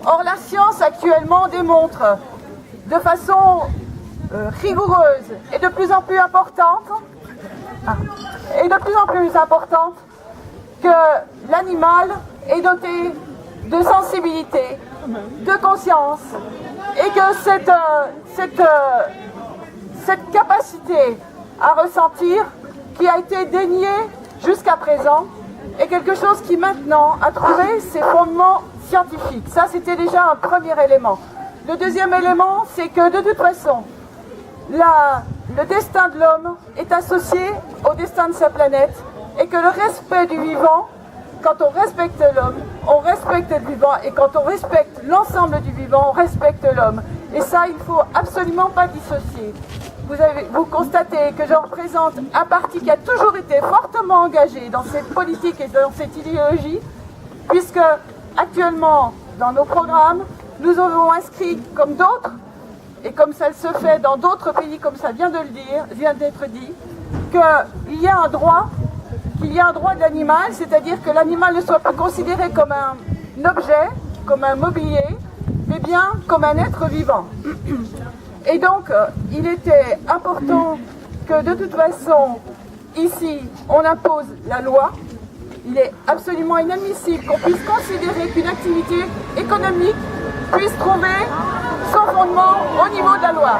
Or, la science actuellement démontre de façon rigoureuse et de plus en plus importante, que l'animal est doté de sensibilité, de conscience, et que cette capacité à ressentir qui a été déniée jusqu'à présent est quelque chose qui maintenant a trouvé ses fondements scientifiques. Ça, c'était déjà un premier élément. Le deuxième élément, c'est que de toute façon, le destin de l'homme est associé au destin de sa planète et que le respect du vivant, quand on respecte l'homme, on respecte le vivant, et quand on respecte l'ensemble du vivant, on respecte l'homme. Et ça, il ne faut absolument pas dissocier. Vous constatez que je représente un parti qui a toujours été fortement engagé dans cette politique et dans cette idéologie, puisque actuellement, dans nos programmes, nous avons inscrit, comme d'autres, et comme ça se fait dans d'autres pays, comme ça vient d'être dit, qu'il y a un droit de l'animal, c'est-à-dire que l'animal ne soit plus considéré comme un objet, comme un mobilier, mais bien comme un être vivant. Et donc, il était important que de toute façon, ici, on impose la loi. Il est absolument inadmissible qu'on puisse considérer qu'une activité économique puisse trouver son fondement au niveau de la loi.